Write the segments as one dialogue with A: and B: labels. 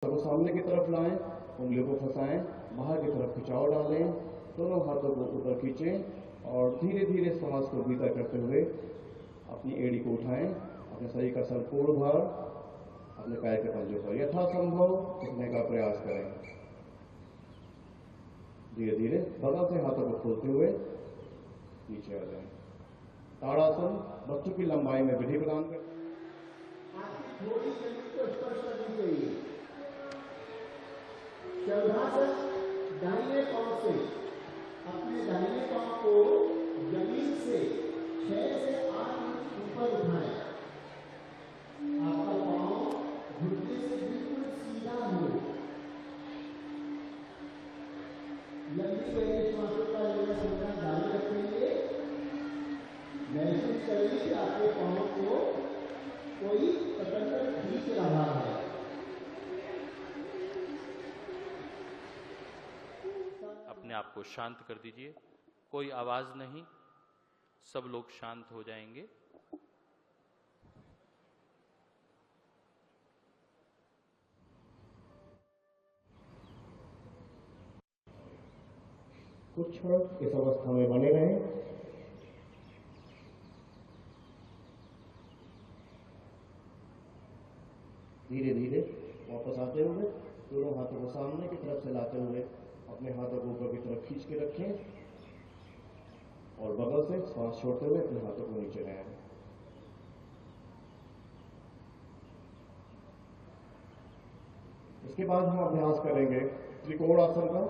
A: को सामने की तरफ लाएं, उंगलियों को फंसाएं, बाहर की तरफ खिंचाव डालें, दोनों हाथों को ऊपर खींचें और धीरे धीरे सांस को भीतर करते हुए अपनी एड़ी को उठाएं। अपने शरीर का संपूर्ण भार अपने पैर के पंजों पर यथासंभव उठने का प्रयास करें। धीरे धीरे बगल से हाथों को खोलते हुए नीचे आ जाएं। ताड़ासन बच्चों की लंबाई में वृद्धि प्रदान करते हैं।
B: थोड़ी जमीन को स्पर्श करनी चाहिए। शवासन दाहिने पांव से अपने दाहिने पांव को जमीन से 6 से 8 इंच ऊपर उठाएं। आपका पांव घुटने से बिल्कुल सीधा हो। लंबी गहरी श्वासों का लेना संग्रह जारी रखेंगे। महसूस करेंगे कि आपके पांव को कोई पकड़कर खींच रहा है।
C: अपने आप को शांत कर दीजिए, कोई आवाज नहीं, सब लोग शांत हो जाएंगे।
A: कुछ क्षण इस अवस्था में बने रहें। धीरे धीरे वापस आते हुए दोनों हाथों को सामने की तरफ से लाते हुए अपने हाथों को ऊपर की तरफ खींच के रखें और बगल से सांस छोड़ते हुए अपने हाथों को नीचे ले आएं। इसके बाद हम अभ्यास करेंगे त्रिकोणासन का।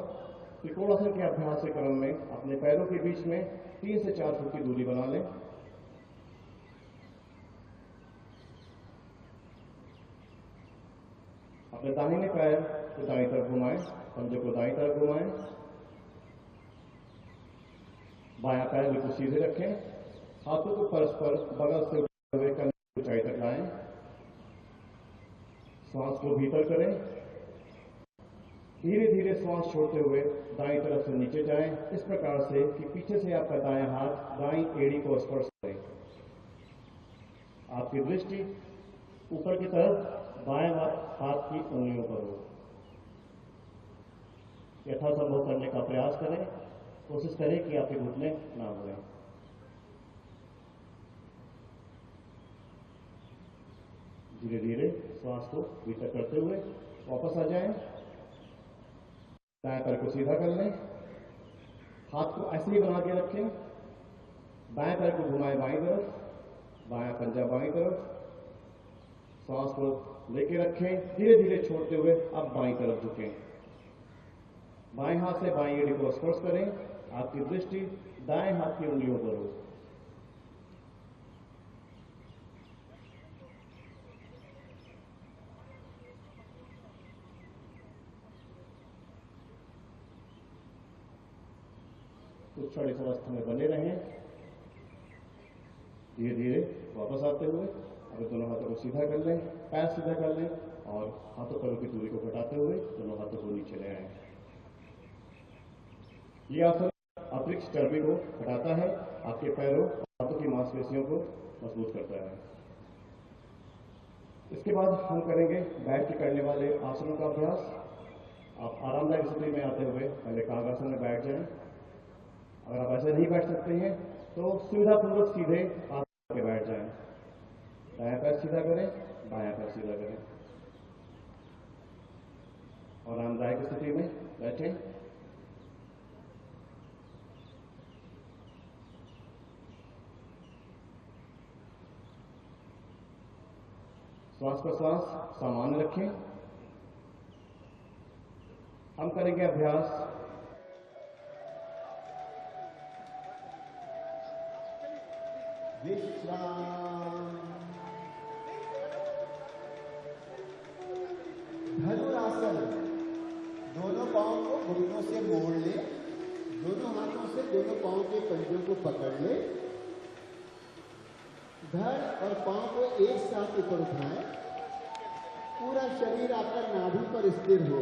A: त्रिकोणासन के अभ्यास के क्रम में अपने पैरों के बीच में 3 से 4 फुट की दूरी बना लें। अपने दाहिने पैर को दाईं तरफ घुमाएं, पंजों को दाईं तरफ घुमाएं, बायां पैर बिल्कुल सीधे रखें, हाथों को परस्पर बगल से उठाते हुए कंधे की ऊंचाई तक लाएं। सांस को भीतर करें। धीरे धीरे सांस छोड़ते हुए दाईं तरफ से नीचे जाएं, इस प्रकार से कि पीछे से आपका दायां हाथ दाईं एड़ी को स्पर्श करे। आपकी दृष्टि ऊपर की तरफ बाएं हाथ की उंगलियों पर हो। यथासंभव करने का प्रयास करें। कोशिश करें कि आपके घुटने ना मुड़ें। धीरे धीरे श्वास को भीतर करते हुए वापस आ जाएं। दाएं पैर को सीधा कर लें, हाथ को ऐसे ही बना के रखें। बाएं पैर को घुमाएं बाईं तरफ, बायां पंजा बाईं तरफ, सांस को लेके रखें। धीरे धीरे छोड़ते हुए अब बाईं तरफ झुकें। बाएं हाथ से बाईं एड़ी को स्पर्श करें। आपकी दृष्टि दाएं हाथ की उंगलियों पर हो। कुछ क्षण इस अवस्था में बने रहें। धीरे धीरे वापस आते हुए अगर दोनों हाथों को सीधा कर लें, पैर सीधा कर लें और हाथों पैरों की दूरी को घटाते हुए दोनों हाथों को नीचे ले आएं। यह आसन अतिरिक्त चर्बी को हटाता है, आपके पैरों और हाथों की मांसपेशियों को मजबूत करता है। इसके बाद हम करेंगे बैठ के करने वाले आसनों का अभ्यास। आप आरामदायक स्थिति में आते हुए पहले कांगासन में बैठ जाएं। अगर आप ऐसे नहीं बैठ सकते हैं तो सुविधापूर्वक सीधे हाथ के बैठ जाएं। दायां पैर सीधा करें, बायां पैर सीधा करें और आरामदायक स्थिति में बैठें। श्वास प्रश्वास सामान्य रखें। हम करेंगे अभ्यास
B: विश्राम। धनुरासन। दोनों पांव को घुटनों से मोड़ ले, दोनों हाथों से दोनों पांव के पंजों को पकड़ ले, धड़ और पांव को एक साथ ऊपर उठाएं। पूरा शरीर आपका नाभि पर स्थिर हो।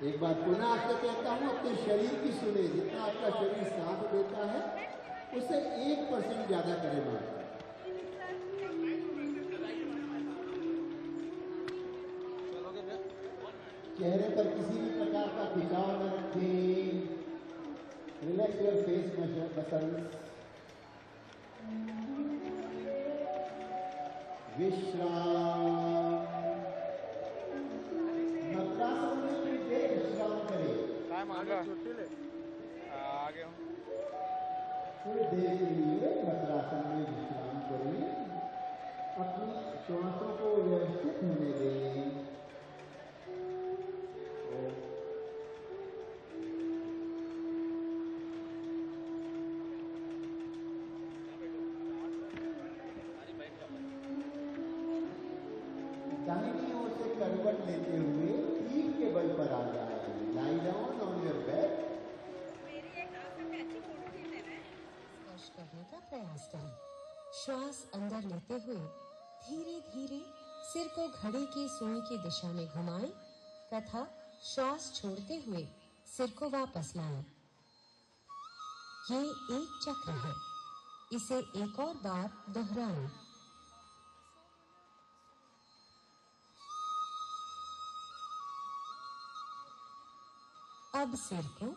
B: एक बात पुनः आपसे कहता हूं, अपने शरीर की सुने। जितना आपका शरीर साथ देता है उससे 1% ज्यादा करें। चेहरे पर किसी भी प्रकार का खिंचाव न रखें। Relax your face muscles. विश्राम। मद्रासन में थोड़ी देर विश्राम करें।
D: आगे हूँ।
B: थोड़ी देर के लिए मद्रासन में विश्राम करें। अपनी श्वासों को व्यवस्थित होने दें। दाहिनी ओर से करवट लेते हुए पीठ के बल पर आ जाए। Lie down on your bed.
E: स्पर्श करने का प्रयास करें। श्वास अंदर लेते हुए धीरे धीरे सिर को घड़ी की सुई की दिशा में घुमाएं तथा श्वास छोड़ते हुए सिर को वापस लाएं। ये एक चक्र है। इसे एक और बार दोहराएं। अब सिर को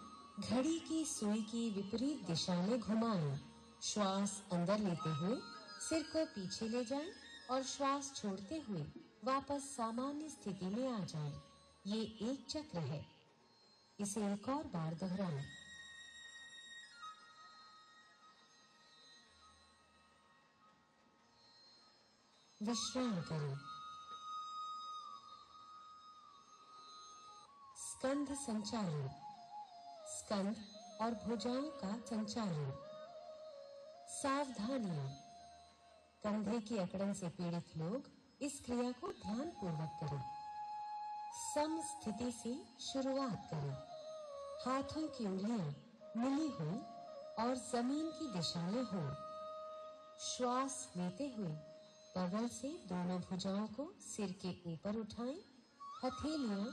E: घड़ी की सुई की विपरीत दिशा में घुमाएं। श्वास अंदर लेते हुए सिर को पीछे ले जाएं और श्वास छोड़ते हुए वापस सामान्य स्थिति में आ जाएं। ये एक चक्र है। इसे एक और बार दोहराएं। विश्राम करें। स्कंध संचालन। स्कंध और भुजाओं का संचालन। सावधानियां। कंधे की अकड़न से पीड़ित लोग इस क्रिया को ध्यान पूर्वक करें। सम स्थिति से शुरुआत करें। हाथों की उंगलियां मिली हों और जमीन की दिशा में हों। श्वास लेते हुए बगल से दोनों भुजाओं को सिर के ऊपर उठाएं। हथेलियां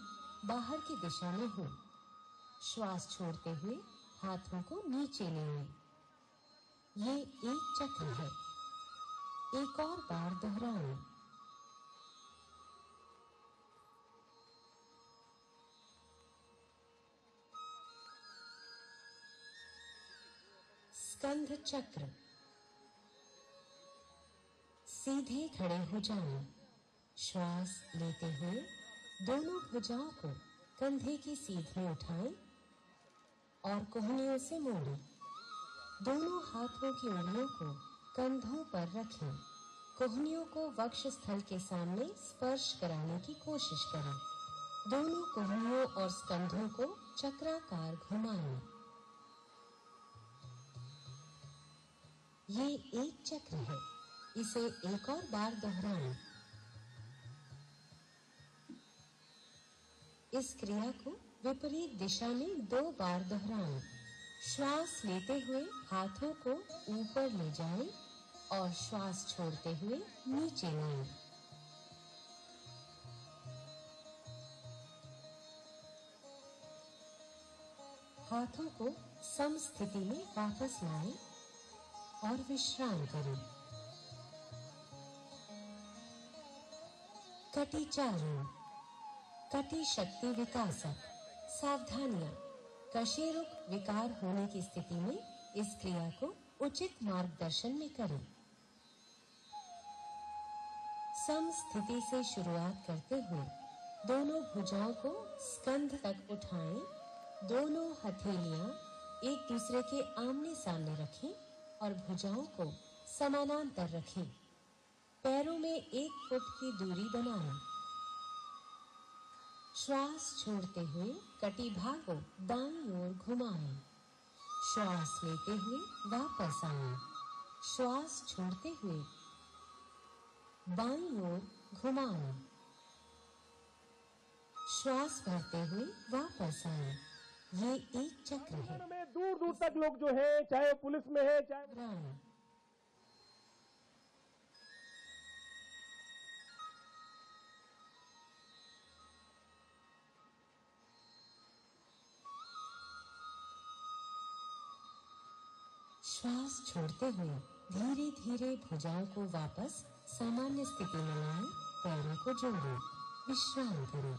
E: बाहर की दिशा में हों। श्वास छोड़ते हुए हाथों को नीचे ले आएं। ये एक चक्र है। एक और बार दोहराएं। स्कंध चक्र। सीधे खड़े हो जाएं। श्वास लेते हुए दोनों भुजाओं को कंधे की सीध में उठाएं और कोहनियों से मोड़ें। दोनों हाथों की उंगलियों को कंधों पर रखें। कोहनियों को वक्ष स्थल के सामने स्पर्श कराने की कोशिश करें। दोनों कोहनियों और स्कंधों को चक्राकार घुमाएं। ये एक चक्र है। इसे एक और बार दोहराएं। इस क्रिया को विपरीत दिशा में 2 बार दोहराएं। श्वास लेते हुए हाथों को ऊपर ले जाएं और श्वास छोड़ते हुए नीचे लाएं। हाथों को सम स्थिति में वापस लाएं और विश्राम करें। कटिचारण। कटी शक्ति विकासक। सावधानियां। कशेरुक विकार होने की स्थिति में इस क्रिया को उचित मार्गदर्शन में करें। सम स्थिति से शुरुआत करते हुए दोनों भुजाओं को स्कंध तक उठाएं। दोनों हथेलियां एक दूसरे के आमने सामने रखें और भुजाओं को समानांतर रखें। पैरों में 1 फुट की दूरी बनाएं। श्वास छोड़ते हुए कटिभा को दाईं ओर घुमाएं। श्वास लेते हुए वापस आएं। श्वास छोड़ते हुए बाईं ओर घुमाएं। श्वास भरते हुए वापस आएं। ये एक चक्र है।
F: दूर दूर तक लोग जो है, चाहे वो पुलिस में है, चाहे
E: श्वास छोड़ते हुए धीरे धीरे भुजाओं को वापस सामान्य स्थिति में लाएं। पैरों को जोड़ें। विश्राम करें।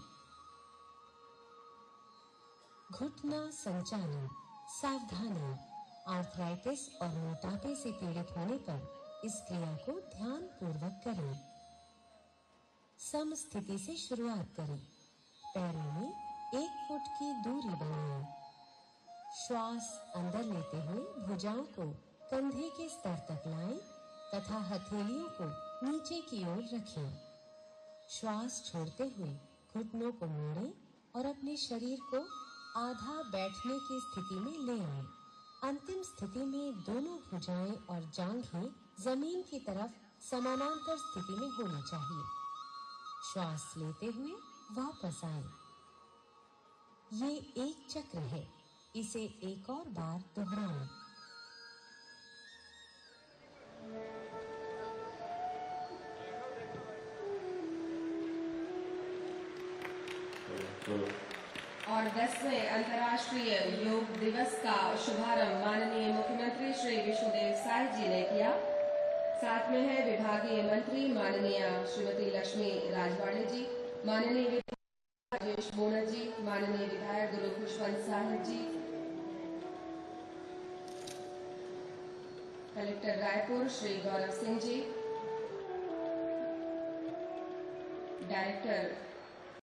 E: घुटना संचालन, सावधानी। आर्थराइटिस और मोटापे से पीड़ित होने पर इस क्रिया को ध्यान पूर्वक करें। सम स्थिति से शुरुआत करें। पैरों में 1 फुट की दूरी बनाएं। श्वास अंदर लेते हुए भुजाओं को कंधे के स्तर तक लाएं तथा हथेलियों को नीचे की ओर रखें। श्वास छोड़ते हुए घुटनों को मोड़ें और अपने शरीर को आधा बैठने की स्थिति में ले आएं। अंतिम स्थिति में दोनों भुजाएं और जांघें जमीन की तरफ समानांतर स्थिति में होनी चाहिए। श्वास लेते हुए वापस आएं। ये एक चक्र है, इसे एक और बार दोहराएं।
D: और 10वें अंतर्राष्ट्रीय योग दिवस का शुभारंभ माननीय मुख्यमंत्री श्री विष्णुदेव साय जी ने किया। साथ में है विभागीय मंत्री माननीय श्रीमती लक्ष्मी राजवाड़े जी, माननीय विधायक राजेश बोना जी, माननीय विधायक गुरु खुशवंत साहिब जी, कलेक्टर रायपुर श्री गौरव सिंह जी, डायरेक्टर